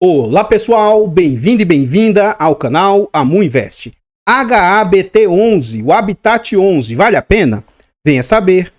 Olá pessoal, bem-vindo e bem-vinda ao canal Amu Invest. HABT11, o Habitat 11, vale a pena? Venha saber.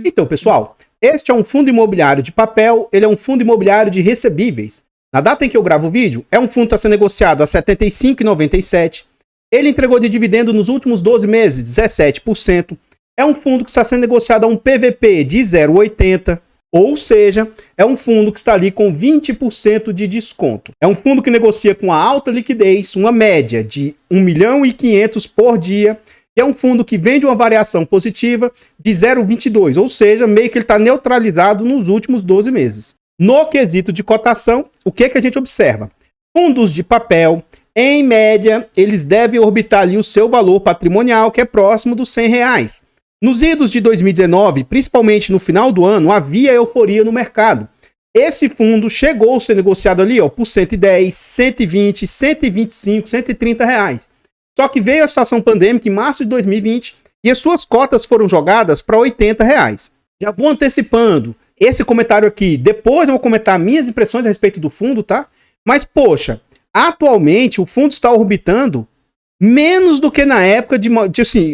Então pessoal, este é um fundo imobiliário de papel, ele é um fundo imobiliário de recebíveis. Na data em que eu gravo o vídeo, é um fundo que está sendo negociado a R$ 75,97. Ele entregou de dividendo nos últimos 12 meses 17%. É um fundo que está sendo negociado a um PVP de 0,80, ou seja, é um fundo que está ali com 20% de desconto. É um fundo que negocia com a alta liquidez, uma média de 1.500.000 por dia, e é um fundo que vende uma variação positiva de 0,22, ou seja, meio que ele está neutralizado nos últimos 12 meses. No quesito de cotação, o que a gente observa? Fundos de papel, em média, eles devem orbitar ali o seu valor patrimonial, que é próximo dos R$100. Nos idos de 2019, principalmente no final do ano, havia euforia no mercado. Esse fundo chegou a ser negociado ali por 110, 120, 125, 130 reais. Só que veio a situação pandêmica em março de 2020 e as suas cotas foram jogadas para 80 reais. Já vou antecipando esse comentário aqui. Depois eu vou comentar minhas impressões a respeito do fundo, tá? Mas, poxa, atualmente o fundo está orbitando menos do que na época de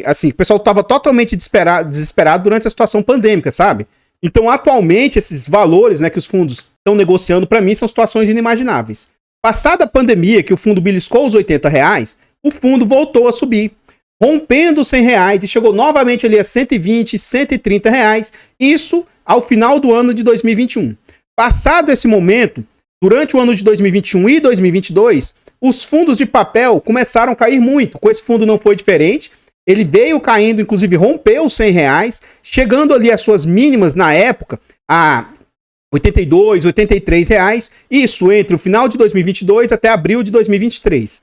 assim, o pessoal estava totalmente desesperado durante a situação pandêmica, sabe? Então, atualmente, esses valores, né, que os fundos estão negociando, para mim, são situações inimagináveis. Passada a pandemia, que o fundo beliscou os 80 reais, o fundo voltou a subir, rompendo os 100 reais e chegou novamente ali a 120, 130 reais, isso ao final do ano de 2021. Passado esse momento, durante o ano de 2021 e 2022, os fundos de papel começaram a cair muito. Com esse fundo não foi diferente. Ele veio caindo, inclusive rompeu os 100 reais, chegando ali às suas mínimas na época, a 82, 83 reais. Isso entre o final de 2022 até abril de 2023.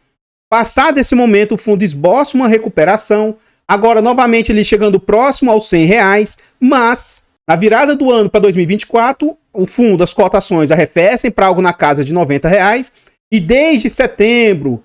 Passado esse momento, o fundo esboça uma recuperação. Agora, novamente, ele chegando próximo aos 100 reais. Mas, na virada do ano para 2024, o fundo, as cotações arrefecem para algo na casa de 90 reais. E desde setembro,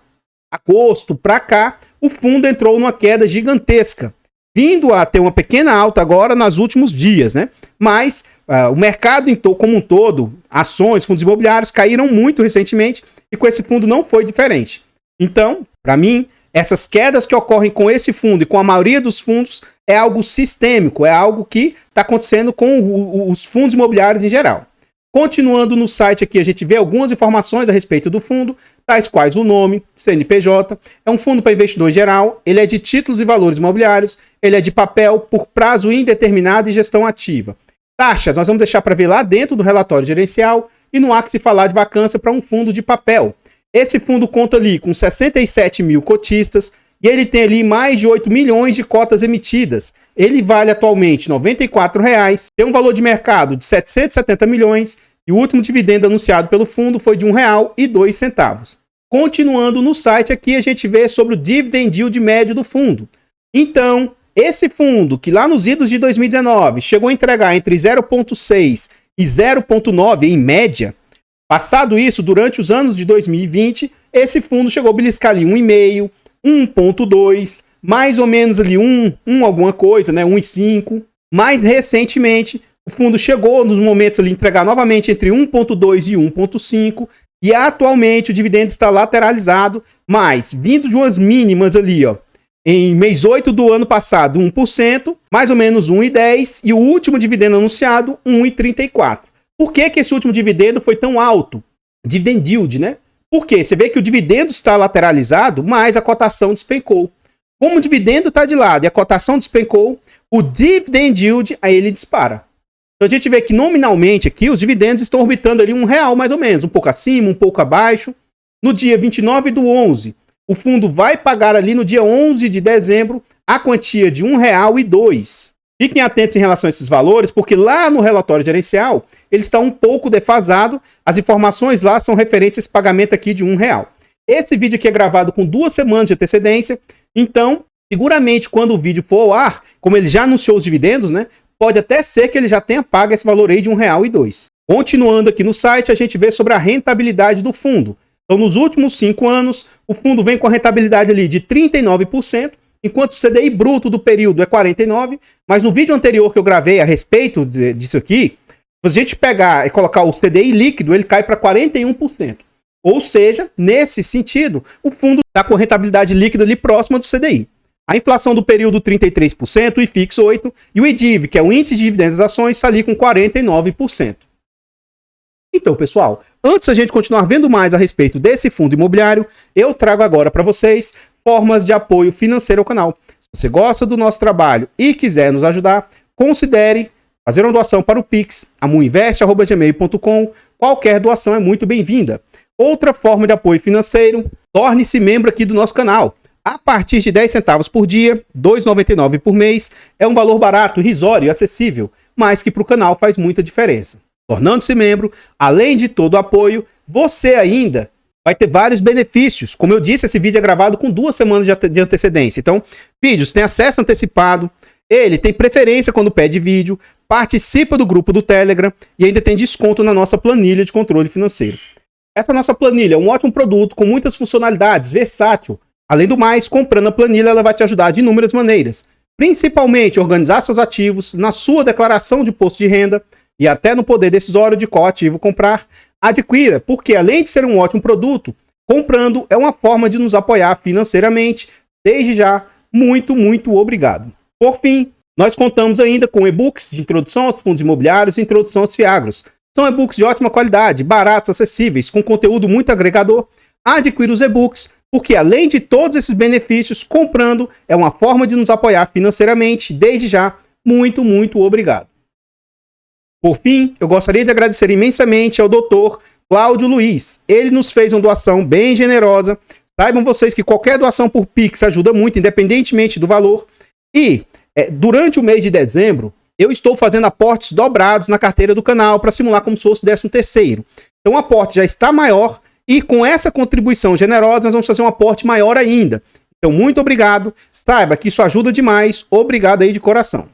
agosto para cá, o fundo entrou numa queda gigantesca, vindo a ter uma pequena alta agora nos últimos dias, né? Mas o mercado como um todo, ações, fundos imobiliários caíram muito recentemente e com esse fundo não foi diferente. Então, para mim, essas quedas que ocorrem com esse fundo e com a maioria dos fundos é algo sistêmico, é algo que está acontecendo com os fundos imobiliários em geral. Continuando no site aqui, a gente vê algumas informações a respeito do fundo, tais quais o nome, CNPJ, é um fundo para investidor geral, ele é de títulos e valores imobiliários, ele é de papel por prazo indeterminado e gestão ativa. Taxas, nós vamos deixar para ver lá dentro do relatório gerencial e não há que se falar de vacância para um fundo de papel. Esse fundo conta ali com 67 mil cotistas e ele tem ali mais de 8 milhões de cotas emitidas. Ele vale atualmente R$ 94, tem um valor de mercado de 770 milhões e o último dividendo anunciado pelo fundo foi de R$ 1,02. Continuando no site aqui, a gente vê sobre o dividend yield médio do fundo. Então, esse fundo, que lá nos idos de 2019 chegou a entregar entre 0,6 e 0,9 em média, passado isso, durante os anos de 2020, esse fundo chegou a beliscar ali 1,5, 1,2, mais ou menos ali 1 alguma coisa, né? 1,5. Mais recentemente, o fundo chegou nos momentos ali entregar novamente entre 1,2 e 1,5 e atualmente o dividendo está lateralizado, mas vindo de umas mínimas ali, em mês 8 do ano passado, 1%, mais ou menos 1,10 e o último dividendo anunciado, 1,34. Por que esse último dividendo foi tão alto? Dividend yield, né? Porque você vê que o dividendo está lateralizado, mas a cotação despencou. Como o dividendo está de lado e a cotação despencou, o dividend yield aí ele dispara. Então a gente vê que nominalmente aqui os dividendos estão orbitando ali R$1 mais ou menos, um pouco acima, um pouco abaixo. No dia 29/11, o fundo vai pagar ali no dia 11 de dezembro a quantia de R$1,02. Fiquem atentos em relação a esses valores, porque lá no relatório gerencial, ele está um pouco defasado. As informações lá são referentes a esse pagamento aqui de R$1. Esse vídeo aqui é gravado com 2 semanas de antecedência, então, seguramente, quando o vídeo for ao ar, como ele já anunciou os dividendos, né, pode até ser que ele já tenha pago esse valor aí de R$1,02. Continuando aqui no site, a gente vê sobre a rentabilidade do fundo. Então, nos últimos 5 anos, o fundo vem com a rentabilidade ali de 39%, enquanto o CDI bruto do período é 49, mas no vídeo anterior que eu gravei a respeito disso aqui, se a gente pegar e colocar o CDI líquido, ele cai para 41%. Ou seja, nesse sentido, o fundo está com rentabilidade líquida ali próxima do CDI. A inflação do período 33%, o IFIX 8%, e o IDIV, que é o índice de dividendos das ações, está ali com 49%. Então, pessoal, antes da gente continuar vendo mais a respeito desse fundo imobiliário, eu trago agora para vocês formas de apoio financeiro ao canal. Se você gosta do nosso trabalho e quiser nos ajudar, considere fazer uma doação para o Pix, amuinvest@gmail.com. Qualquer doação é muito bem-vinda. Outra forma de apoio financeiro, torne-se membro aqui do nosso canal. A partir de 10 centavos por dia, R$ 2,99 por mês, é um valor barato, irrisório e acessível, mas que para o canal faz muita diferença. Tornando-se membro, além de todo o apoio, você ainda vai ter vários benefícios. Como eu disse, esse vídeo é gravado com 2 semanas de antecedência. Então, vídeos tem acesso antecipado, ele tem preferência quando pede vídeo, participa do grupo do Telegram e ainda tem desconto na nossa planilha de controle financeiro. Essa nossa planilha é um ótimo produto com muitas funcionalidades, versátil. Além do mais, comprando a planilha, ela vai te ajudar de inúmeras maneiras. Principalmente organizar seus ativos na sua declaração de imposto de renda e até no poder decisório de qual ativo comprar. Adquira, porque além de ser um ótimo produto, comprando é uma forma de nos apoiar financeiramente. Desde já, muito, muito obrigado. Por fim, nós contamos ainda com e-books de introdução aos fundos imobiliários e introdução aos fiagros. São e-books de ótima qualidade, baratos, acessíveis, com conteúdo muito agregador. Adquira os e-books, porque além de todos esses benefícios, comprando é uma forma de nos apoiar financeiramente. Desde já, muito, muito obrigado. Por fim, eu gostaria de agradecer imensamente ao Dr. Cláudio Luiz. Ele nos fez uma doação bem generosa. Saibam vocês que qualquer doação por Pix ajuda muito, independentemente do valor. E durante o mês de dezembro, eu estou fazendo aportes dobrados na carteira do canal para simular como se fosse o 13º. Então o aporte já está maior e com essa contribuição generosa nós vamos fazer um aporte maior ainda. Então muito obrigado, saiba que isso ajuda demais, obrigado aí de coração.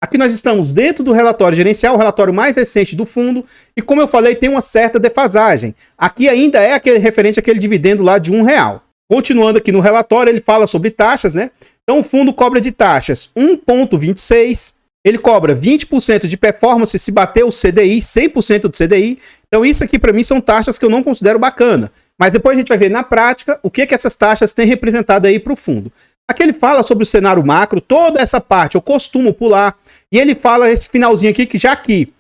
Aqui nós estamos dentro do relatório gerencial, o relatório mais recente do fundo, e como eu falei, tem uma certa defasagem. Aqui ainda é aquele referente àquele dividendo lá de R$1. Continuando aqui no relatório, ele fala sobre taxas, né? Então o fundo cobra de taxas 1,26, ele cobra 20% de performance se bater o CDI, 100% do CDI. Então isso aqui para mim são taxas que eu não considero bacana. Mas depois a gente vai ver na prática o que essas taxas têm representado aí para o fundo. Aqui ele fala sobre o cenário macro, toda essa parte eu costumo pular. E ele fala esse finalzinho aqui, que já aqui,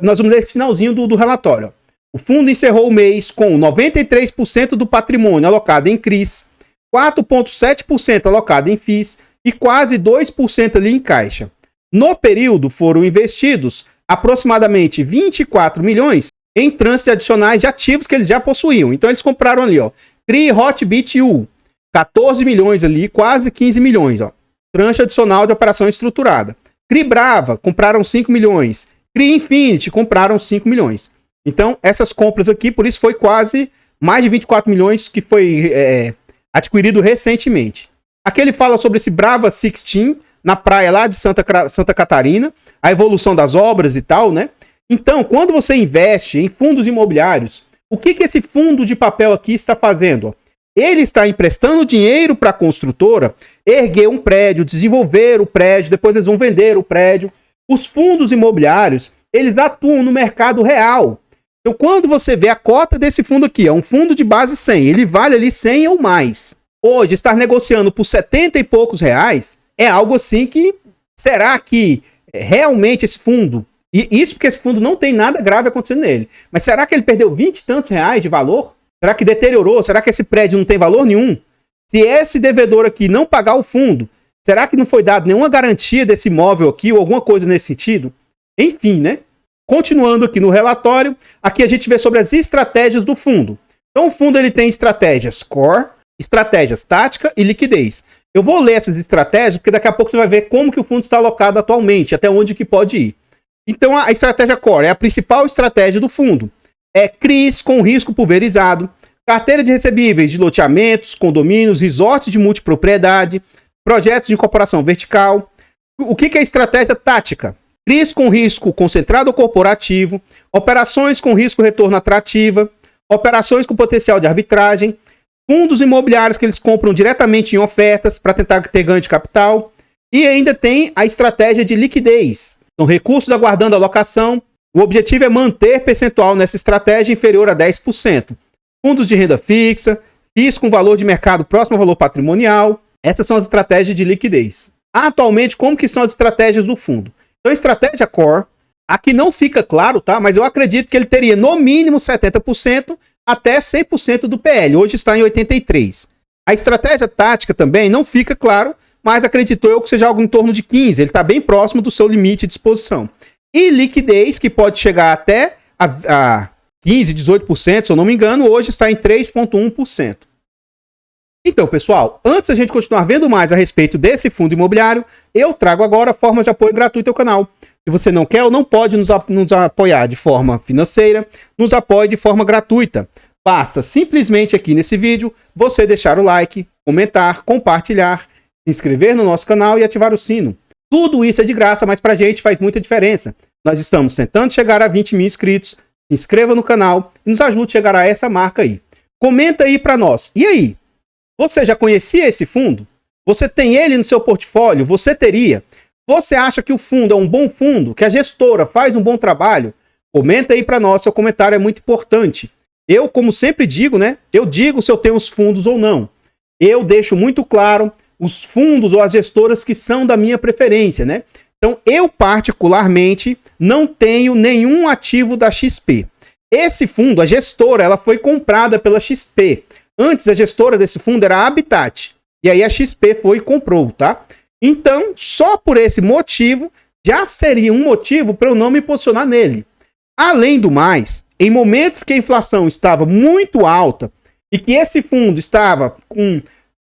nós vamos ler esse finalzinho do relatório. O fundo encerrou o mês com 93% do patrimônio alocado em CRIs, 4,7% alocado em FIIs e quase 2% ali em caixa. No período foram investidos aproximadamente 24 milhões em trânsitos adicionais de ativos que eles já possuíam. Então eles compraram ali, ó, CRI Hotbit U, 14 milhões ali, quase 15 milhões, ó. Tranche adicional de operação estruturada. CRI Brava, compraram 5 milhões. CRI Infinity, compraram 5 milhões. Então, essas compras aqui, por isso foi quase mais de 24 milhões que foi adquirido recentemente. Aqui ele fala sobre esse Brava 16, na praia lá de Santa Catarina, a evolução das obras e tal, né? Então, quando você investe em fundos imobiliários, o que esse fundo de papel aqui está fazendo? Ele está emprestando dinheiro para a construtora erguer um prédio, desenvolver o prédio, depois eles vão vender o prédio. Os fundos imobiliários, eles atuam no mercado real. Então, quando você vê a cota desse fundo aqui, é um fundo de base 100, ele vale ali 100 ou mais. Hoje, estar negociando por 70 e poucos reais é algo assim que, será que realmente esse fundo, e isso porque esse fundo não tem nada grave acontecendo nele, mas será que ele perdeu 20 e tantos reais de valor? Será que deteriorou? Será que esse prédio não tem valor nenhum? Se esse devedor aqui não pagar o fundo, será que não foi dado nenhuma garantia desse imóvel aqui ou alguma coisa nesse sentido? Enfim, né? Continuando aqui no relatório, aqui a gente vê sobre as estratégias do fundo. Então o fundo ele tem estratégias core, estratégias tática e liquidez. Eu vou ler essas estratégias porque daqui a pouco você vai ver como que o fundo está alocado atualmente, até onde que pode ir. Então a estratégia core é a principal estratégia do fundo. É CRIs com risco pulverizado, carteira de recebíveis de loteamentos, condomínios, resorts de multipropriedade, projetos de incorporação vertical. O que é estratégia tática? CRIs com risco concentrado ou corporativo, operações com risco retorno atrativa, operações com potencial de arbitragem, fundos imobiliários que eles compram diretamente em ofertas para tentar ter ganho de capital. E ainda tem a estratégia de liquidez. São recursos aguardando alocação. O objetivo é manter percentual nessa estratégia inferior a 10%. Fundos de renda fixa, FIIs com valor de mercado próximo ao valor patrimonial. Essas são as estratégias de liquidez. Atualmente, como que estão as estratégias do fundo? Então, a estratégia core, aqui não fica claro, tá? Mas eu acredito que ele teria no mínimo 70% até 100% do PL. Hoje está em 83%. A estratégia tática também não fica claro, mas acredito eu que seja algo em torno de 15%. Ele está bem próximo do seu limite de exposição. E liquidez, que pode chegar até a 15%, 18%, se eu não me engano, hoje está em 3,1%. Então, pessoal, antes da gente continuar vendo mais a respeito desse fundo imobiliário, eu trago agora formas de apoio gratuito ao canal. Se você não quer ou não pode nos apoiar de forma financeira, nos apoie de forma gratuita. Basta simplesmente aqui nesse vídeo você deixar o like, comentar, compartilhar, se inscrever no nosso canal e ativar o sino. Tudo isso é de graça, mas pra gente faz muita diferença. Nós estamos tentando chegar a 20 mil inscritos. Se inscreva no canal e nos ajude a chegar a essa marca aí. Comenta aí pra nós. E aí? Você já conhecia esse fundo? Você tem ele no seu portfólio? Você teria? Você acha que o fundo é um bom fundo? Que a gestora faz um bom trabalho? Comenta aí para nós, seu comentário é muito importante. Eu, como sempre digo, né? Eu digo se eu tenho os fundos ou não. Eu deixo muito claro os fundos ou as gestoras que são da minha preferência, né? Então, eu particularmente não tenho nenhum ativo da XP. Esse fundo, a gestora, ela foi comprada pela XP. Antes, a gestora desse fundo era a Habitat. E aí a XP foi e comprou, tá? Então, só por esse motivo, já seria um motivo para eu não me posicionar nele. Além do mais, em momentos que a inflação estava muito alta e que esse fundo estava com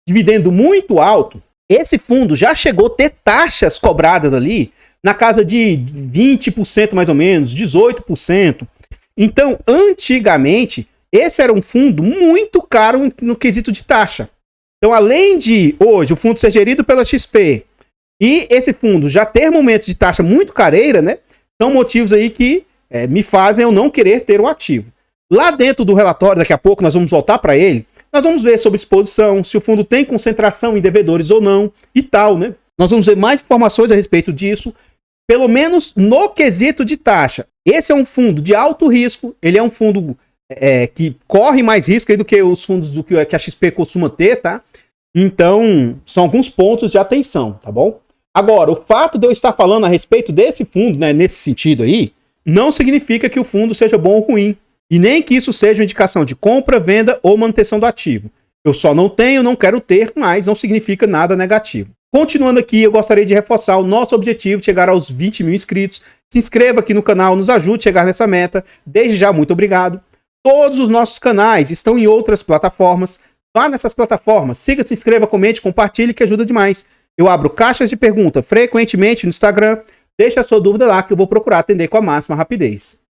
dividendo muito alto, esse fundo já chegou a ter taxas cobradas ali na casa de 20% mais ou menos, 18%. Então, antigamente, esse era um fundo muito caro no quesito de taxa. Então, além de hoje o fundo ser gerido pela XP e esse fundo já ter momentos de taxa muito careira, né? São motivos aí que me fazem eu não querer ter o ativo. Lá dentro do relatório, daqui a pouco nós vamos voltar para ele, nós vamos ver sobre exposição, se o fundo tem concentração em devedores ou não e tal, né? Nós vamos ver mais informações a respeito disso, pelo menos no quesito de taxa. Esse é um fundo de alto risco, ele é um fundo que corre mais risco aí do que os fundos do que a XP costuma ter, tá? Então, são alguns pontos de atenção, tá bom? Agora, o fato de eu estar falando a respeito desse fundo, né, nesse sentido aí, não significa que o fundo seja bom ou ruim. E nem que isso seja uma indicação de compra, venda ou manutenção do ativo. Eu só não tenho, não quero ter, mas não significa nada negativo. Continuando aqui, eu gostaria de reforçar o nosso objetivo de chegar aos 20 mil inscritos. Se inscreva aqui no canal, nos ajude a chegar nessa meta. Desde já, muito obrigado. Todos os nossos canais estão em outras plataformas. Vá nessas plataformas, siga, se inscreva, comente, compartilhe, que ajuda demais. Eu abro caixas de pergunta frequentemente no Instagram. Deixe a sua dúvida lá que eu vou procurar atender com a máxima rapidez.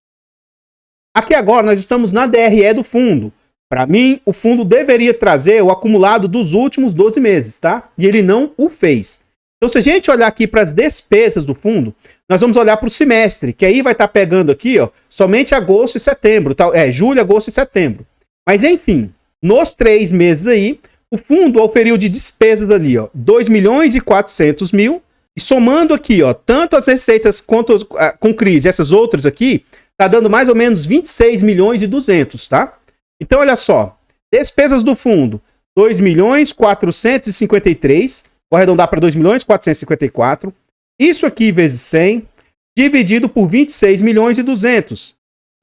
Aqui agora nós estamos na DRE do fundo. Para mim, o fundo deveria trazer o acumulado dos últimos 12 meses, tá? E ele não o fez. Então, se a gente olhar aqui para as despesas do fundo, nós vamos olhar para o semestre, que aí vai estar pegando aqui, ó, somente agosto e setembro, tá? Julho, agosto e setembro. Mas, enfim, nos 3 meses aí, o fundo oferiu de despesas ali, ó, 2.400.000, e somando aqui, ó, tanto as receitas quanto com crise, essas outras aqui, tá dando mais ou menos 26.200.000, tá? Então, olha só, despesas do fundo, 2.453.000, vou arredondar para 2.454.000, isso aqui vezes 100, dividido por 26.200.000.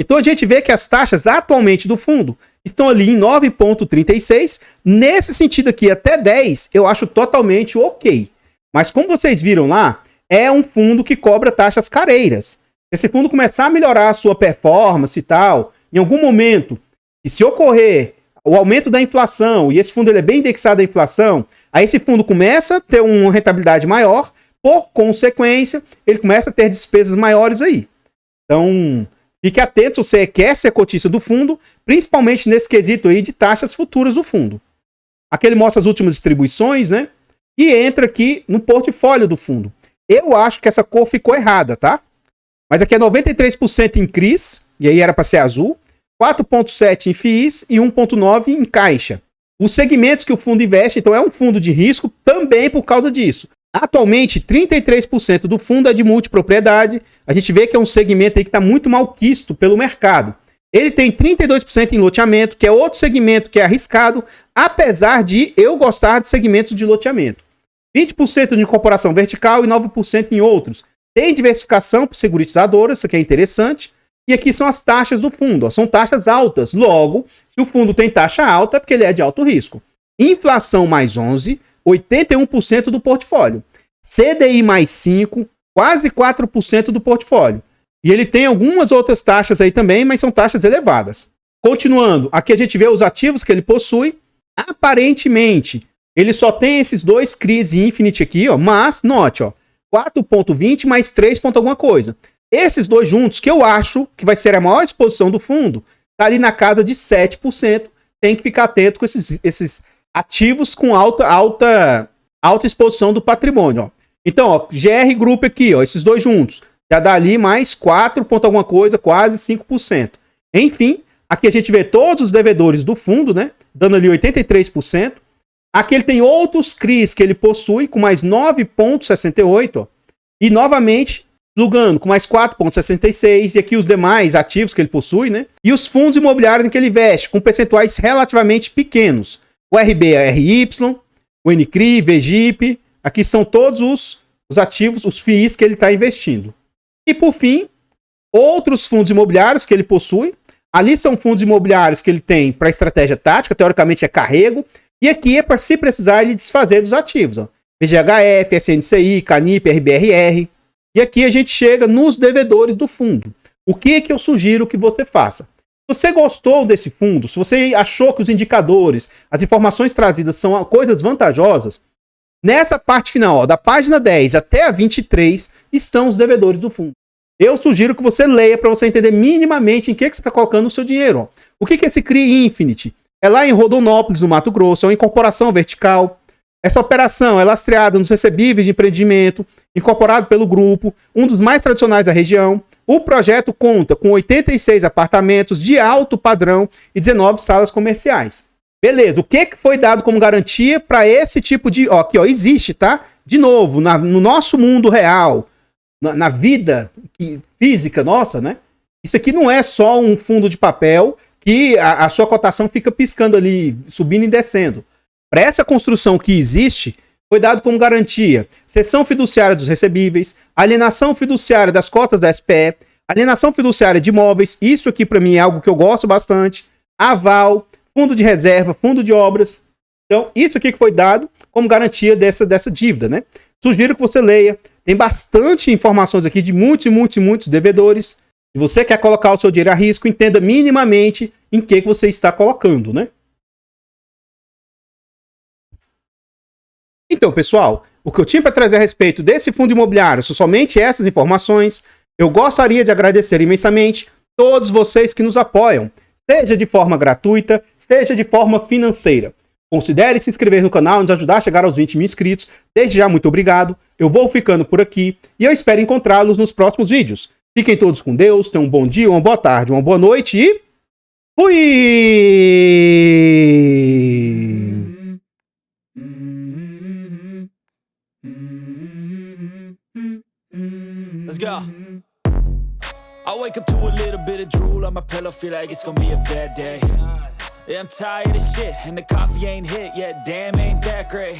Então, a gente vê que as taxas atualmente do fundo estão ali em 9,36. Nesse sentido aqui, até 10, eu acho totalmente ok. Mas como vocês viram lá, é um fundo que cobra taxas careiras. Se esse fundo começar a melhorar a sua performance e tal, em algum momento, e se ocorrer o aumento da inflação, e esse fundo ele é bem indexado à inflação, aí esse fundo começa a ter uma rentabilidade maior, por consequência, ele começa a ter despesas maiores aí. Então, fique atento se você quer ser cotista do fundo, principalmente nesse quesito aí de taxas futuras do fundo. Aqui ele mostra as últimas distribuições, né? E entra aqui no portfólio do fundo. Eu acho que essa cor ficou errada, tá? Mas aqui é 93% em CRIs, e aí era para ser azul, 4,7% em FIIs e 1,9% em caixa. os segmentos que o fundo investe, então é um fundo de risco também por causa disso. Atualmente, 33% do fundo é de multipropriedade. A gente vê que é um segmento aí que está muito mal quisto pelo mercado. Ele tem 32% em loteamento, que é outro segmento que é arriscado, apesar de eu gostar de segmentos de loteamento. 20% de incorporação vertical e 9% em outros. Tem diversificação por seguritizadoras, isso aqui é interessante. E aqui são as taxas do fundo, ó, são taxas altas. Logo, se o fundo tem taxa alta, é porque ele é de alto risco. Inflação mais 11, 81% do portfólio. CDI mais 5, quase 4% do portfólio. E ele tem algumas outras taxas aí também, mas são taxas elevadas. Continuando, aqui a gente vê os ativos que ele possui. Aparentemente, ele só tem esses dois CRIs Infinity aqui, ó, mas note, ó, 4,20 mais 3 ponto alguma coisa. Esses dois juntos, que eu acho que vai ser a maior exposição do fundo, tá ali na casa de 7%. Tem que ficar atento com esses ativos com alta exposição do patrimônio, ó. Então, ó, GR Group aqui, ó, esses dois juntos, já dá ali mais 4 ponto alguma coisa, quase 5%. Enfim, aqui a gente vê todos os devedores do fundo, né, dando ali 83%. Aqui ele tem outros CRIs que ele possui com mais 9,68, ó, e novamente Lugano com mais 4,66, e aqui os demais ativos que ele possui, né? E os fundos imobiliários em que ele investe, com percentuais relativamente pequenos. O RBRY, o NCRI, VGIP, aqui são todos os ativos, os FIIs que ele está investindo. E por fim, outros fundos imobiliários que ele possui. Ali são fundos imobiliários que ele tem para estratégia tática, teoricamente é carrego, e aqui é para, se precisar, ele desfazer dos ativos. Ó. VGHF, SNCI, Canip, RBRR. E aqui a gente chega nos devedores do fundo. O que é que eu sugiro que você faça? Se você gostou desse fundo, se você achou que os indicadores, as informações trazidas são coisas vantajosas, nessa parte final, ó, da página 10 até a 23, estão os devedores do fundo. Eu sugiro que você leia para você entender minimamente em que você está colocando o seu dinheiro. Ó. O que é esse CRI Infinity? É lá em Rondonópolis, no Mato Grosso, é uma incorporação vertical. Essa operação é lastreada nos recebíveis de empreendimento, incorporado pelo grupo, um dos mais tradicionais da região. O projeto conta com 86 apartamentos de alto padrão e 19 salas comerciais. Beleza, o que foi dado como garantia para esse tipo de... Ó, aqui, ó, existe, tá? De novo, no nosso mundo real, na vida física nossa, né? Isso aqui não é só um fundo de papel que a sua cotação fica piscando ali, subindo e descendo. Para essa construção que existe, foi dado como garantia cessão fiduciária dos recebíveis, alienação fiduciária das cotas da SPE, alienação fiduciária de imóveis, isso aqui para mim é algo que eu gosto bastante, aval, fundo de reserva, fundo de obras. Então, isso aqui que foi dado como garantia dessa dívida, né? Sugiro que você leia, tem bastante informações aqui de muitos devedores. Se você quer colocar o seu dinheiro a risco, entenda minimamente em que você está colocando, né? Então, pessoal, o que eu tinha para trazer a respeito desse fundo imobiliário são somente essas informações. Eu gostaria de agradecer imensamente todos vocês que nos apoiam, seja de forma gratuita, seja de forma financeira. Considere se inscrever no canal e nos ajudar a chegar aos 20 mil inscritos. Desde já, muito obrigado. Eu vou ficando por aqui e eu espero encontrá-los nos próximos vídeos. Fiquem todos com Deus, tenham um bom dia, uma boa tarde, uma boa noite e... fui! Let's go. I wake up to a little bit of drool on my pillow, feel like it's gonna be a bad day. Yeah, I'm tired of shit, and the coffee ain't hit yet, damn, ain't that great.